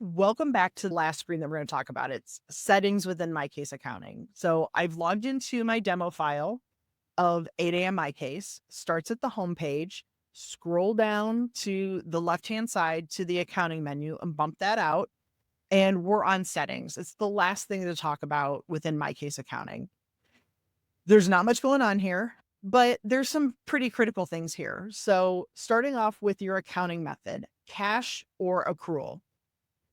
Welcome back to the last screen that we're going to talk about. It's settings within MyCase Accounting. So I've logged into my demo file of 8 a.m. MyCase, starts at the home page, scroll down to the left-hand side to the accounting menu and bump that out. And we're on settings. It's the last thing to talk about within MyCase Accounting. There's not much going on here, but there's some pretty critical things here. So starting off with your accounting method, cash or accrual.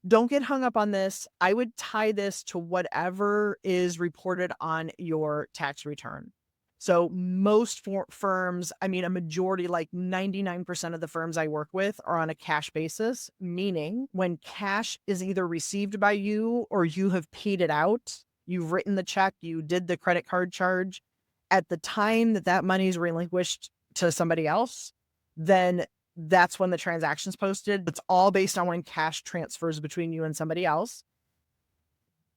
Don't get hung up on this. I would tie this to whatever is reported on your tax return. So most firms, I mean, a majority, like 99% of the firms I work with are on a cash basis, meaning when cash is either received by you or you have paid it out, you've written the check, you did the credit card charge, at the time that that money is relinquished to somebody else, then that's when the transaction's posted. It's all based on when cash transfers between you and somebody else.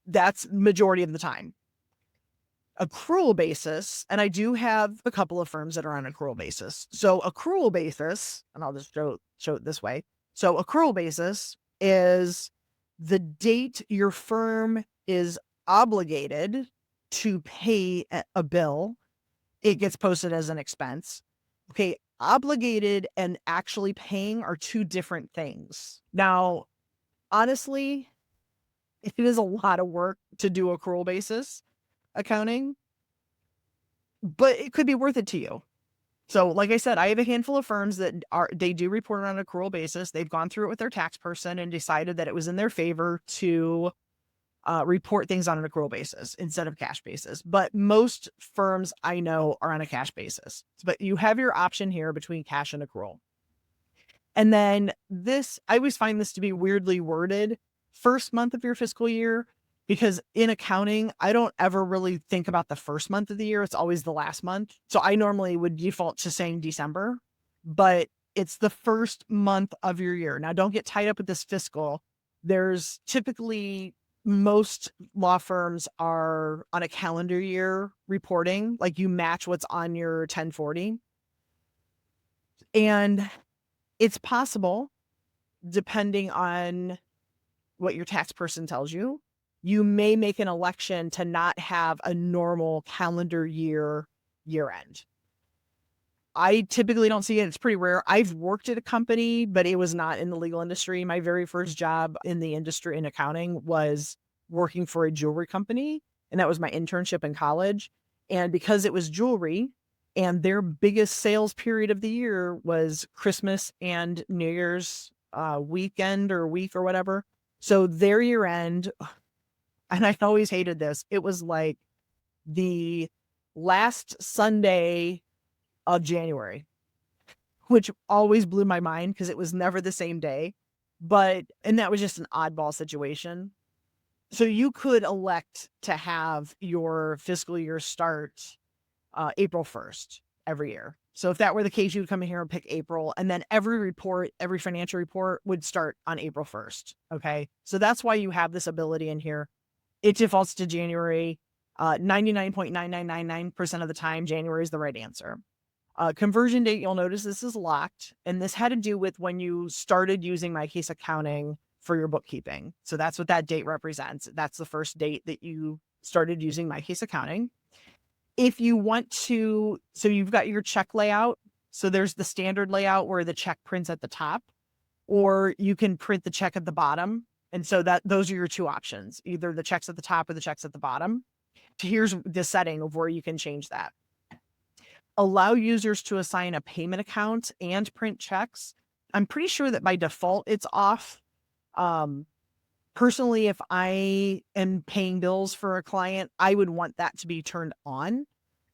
That's majority of the time. Accrual basis, and I do have a couple of firms that are on accrual basis. So accrual basis, and I'll just show it this way. So accrual basis is the date your firm is obligated to pay a bill. It gets posted as an expense. Okay, obligated and actually paying are two different things. Now, honestly, it is a lot of work to do accrual basis accounting, but it could be worth it to you. So like I said, I have a handful of firms that they do report on an accrual basis. They've gone through it with their tax person and decided that it was in their favor to report things on an accrual basis instead of cash basis. But most firms I know are on a cash basis. But you have your option here between cash and accrual. And then I always find this to be weirdly worded, first month of your fiscal year, because in accounting, I don't ever really think about the first month of the year. It's always the last month. So I normally would default to saying December, but it's the first month of your year. Now, don't get tied up with this fiscal. There's typically most law firms are on a calendar year reporting, like you match what's on your 1040. And it's possible, depending on what your tax person tells you, you may make an election to not have a normal calendar year end. I typically don't see it. It's pretty rare. I've worked at a company, but it was not in the legal industry. My very first job in the industry in accounting was working for a jewelry company, and that was my internship in college. And because it was jewelry and their biggest sales period of the year was Christmas and New Year's weekend or week or whatever. So their year end, and I always hated this, it was like the last Sunday of January, which always blew my mind because it was never the same day. And that was just an oddball situation. So you could elect to have your fiscal year start April 1st every year. So if that were the case, you would come in here and pick April, and then every financial report would start on April 1st. Okay. So that's why you have this ability in here. It defaults to January. 99.9999% of the time, January is the right answer. Conversion date, you'll notice this is locked, and this had to do with when you started using MyCase Accounting for your bookkeeping. So that's what that date represents. That's the first date that you started using MyCase Accounting. If you want to, so you've got your check layout. So there's the standard layout where the check prints at the top, or you can print the check at the bottom. And so those are your two options, either the checks at the top or the checks at the bottom. Here's the setting of where you can change that. Allow users to assign a payment account and print checks. I'm pretty sure that by default it's off. Personally, if I am paying bills for a client, I would want that to be turned on,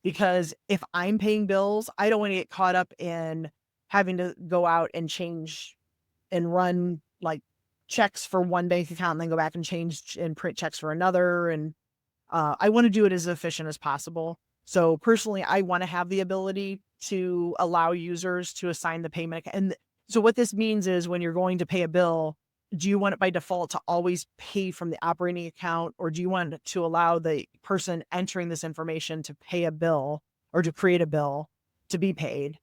because if I'm paying bills, I don't want to get caught up in having to go out and change and run like checks for one bank account and then go back and change and print checks for another. And I want to do it as efficient as possible. So personally, I want to have the ability to allow users to assign the payment. And so what this means is when you're going to pay a bill, do you want it by default to always pay from the operating account, or do you want it to allow the person entering this information to pay a bill or to create a bill to be paid?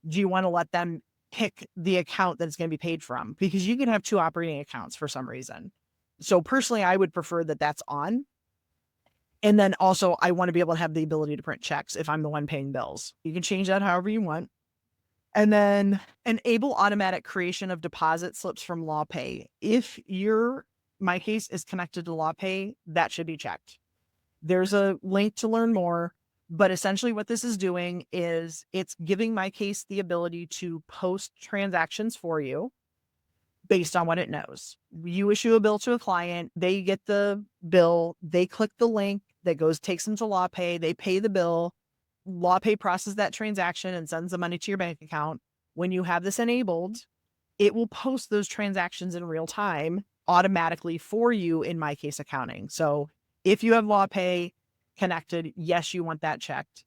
Do you want to let them pick the account that it's going to be paid from? Because you can have two operating accounts for some reason. So personally, I would prefer that that's on. And then also I want to be able to have the ability to print checks if I'm the one paying bills. You can change that however you want. And then enable automatic creation of deposit slips from LawPay. If your MyCase is connected to LawPay, that should be checked. There's a link to learn more, but essentially what this is doing is it's giving MyCase the ability to post transactions for you based on what it knows. You issue a bill to a client, they get the bill, they click the link that takes them to LawPay, they pay the bill, LawPay processes that transaction and sends the money to your bank account. When you have this enabled, it will post those transactions in real time automatically for you in MyCase Accounting. So if you have LawPay connected, yes, you want that checked.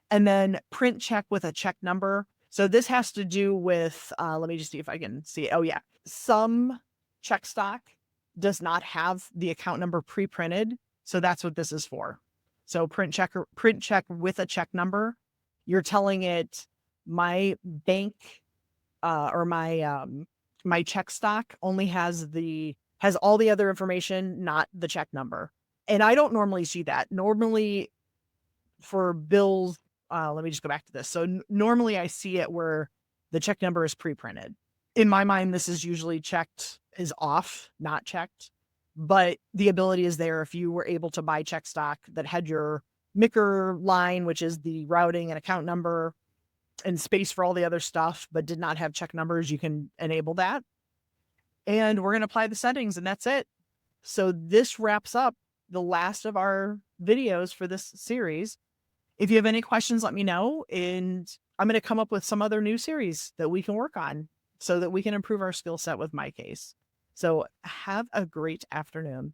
And then print check with a check number. So this has to do with, let me just see if I can see. Oh yeah. Some check stock does not have the account number pre-printed. So that's what this is for. So print check with a check number. You're telling it my bank or my check stock only has all the other information, not the check number. And I don't normally see that. Normally for bills, let me just go back to this. So normally I see it where the check number is pre-printed. In my mind, this is usually checked is off, not checked. But the ability is there if you were able to buy check stock that had your MICR line, which is the routing and account number and space for all the other stuff, but did not have check numbers, you can enable that. And we're going to apply the settings and that's it. So this wraps up the last of our videos for this series. If you have any questions, let me know. And I'm going to come up with some other new series that we can work on so that we can improve our skill set with MyCase. So have a great afternoon.